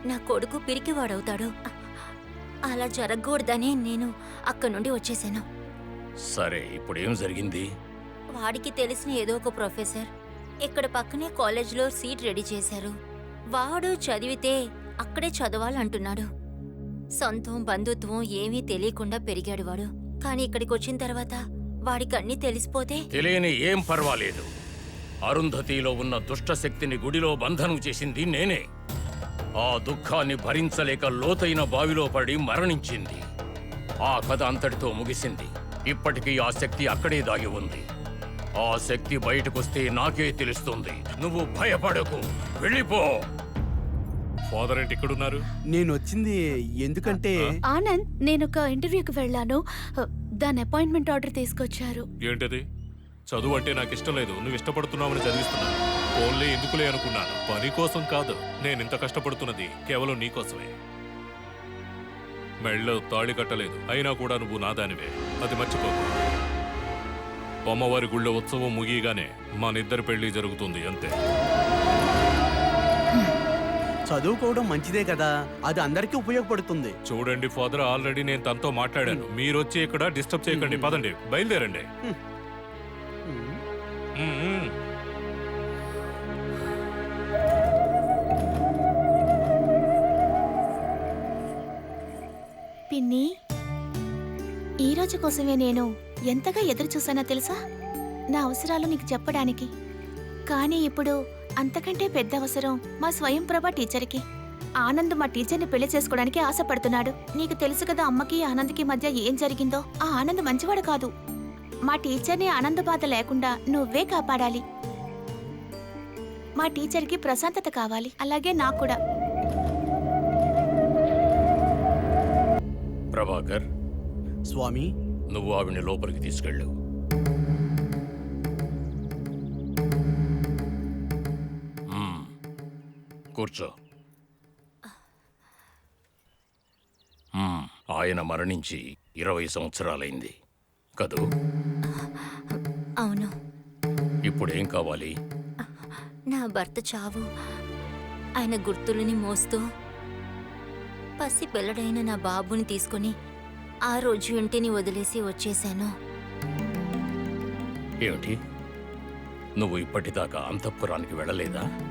నా కొడుకు పిరికివాడవుతాడు. అలా జరగకూడదని నేను అక్కడి నుండి వచ్చేసాను. సరే, ఇప్పుడేం జరిగింది? వాడికి తెలిసిన ఏదో ఒక ప్రొఫెసర్ ఇక్కడ పక్కనే కాలేజ్లో సీట్ రెడీ చేశారు. వాడు చదివితే అక్కడే చదవాలంటున్నాడు. సొంతం బంధుత్వం ఏమీ తెలియకుండా పెరిగాడు వాడు. కానీ ఇక్కడికి వచ్చిన తర్వాత వాడికి అన్నీ తెలిసిపోతే తెలియని ఏం పర్వాలేదు. అరుంధతిలో ఉన్న దుష్టశక్తిని గుడిలో బంధనం చేసింది నేనే. ఆ దుఃఖాన్ని భరించలేక లోతైన బావిలో పడి మరణించింది. ఆ కథ అంతటితో ముగిసింది. ఇప్పటికీ ఆ శక్తి అక్కడే దాగి ఉంది. ఆ శక్తి బయటకొస్తే నాకే తెలుస్తుంది. నువ్వు భయపడకు, వెళ్ళిపో. ఫాదర్ ఏంటి ఇక్కడున్నారు? నేను వచ్చింది ఎందుకంటే ఆనంద్, నేను ఒక ఇంటర్వ్యూకి వెళ్ళాను. దాని అపాయింట్మెంట్ ఆర్డర్ తీసుకొచ్చారు. ఏంటది? చదువు అంటే నాకు ఇష్టం లేదు, నువ్వు ఇష్టపడుతున్నావని చదివిస్తున్నాను. ఓన్లీ ఎందుకులే అనుకున్నాను, పని కోసం కాదు. నేను ఇంత కష్టపడుతున్నది కేవలం నీకోసమే. మెళ్ళో తాళి కట్టలేదు, అయినా కూడా నువ్వు నాదానివే, అది మర్చిపోకు. అమ్మవారి గుళ్ళో ఉత్సవం ముగియగానే మనిద్దరి పెళ్లి జరుగుతుంది, అంతే. చదువుకోవడం మంచిదే కదా, అది అందరికీ ఉపయోగపడుతుంది. చూడండి ఫాదర్, ఆల్రెడీ నేను తనతో మాట్లాడాను. మీరు వచ్చి ఇక్కడ డిస్టర్బ్ చేయకండి. పదండి, బయలుదేరండి. పిన్ని, ఈ రోజు కోసమే నేను ఎంతగా ఎదురు చూసానో తెలుసా? నా అవసరాలు నీకు చెప్పడానికి. కానీ ఇప్పుడు అంతకంటే పెద్ద అవసరం మా స్వయంప్రభ టీచర్కి. ఆనంద్ మా టీచర్ని పెళ్లి చేసుకోవడానికి ఆశపడుతున్నాడు. నీకు తెలుసు కదా అమ్మకి ఆనంద్కి మధ్య ఏం జరిగిందో. ఆ ఆనంద్ మంచివాడు కాదు. మా టీచర్ని ఆనంద బాధ లేకుండా నువ్వే కాపాడాలి. మా టీచర్కి ప్రశాంతత కావాలి, అలాగే నాకు కూడా. ప్రభాకర్, స్వామి, నువ్వు ఆవిడ్ని లోపలికి తీసుకెళ్ళు. కూర్చో. ఆయన మరణించి 20 సంవత్సరాలైంది కదూ? అవును. ఇప్పుడేం కావాలి? నా భర్త చావు ఆయన గుర్తులని మోస్తూ పసి పిల్లడైన నా బాబుని తీసుకుని ఆ రోజు ఇంటిని వదిలేసి వచ్చేశాను. ఏమిటి, నువ్వు ఇప్పటిదాకా అంతఃపురానికి వెళ్ళలేదా?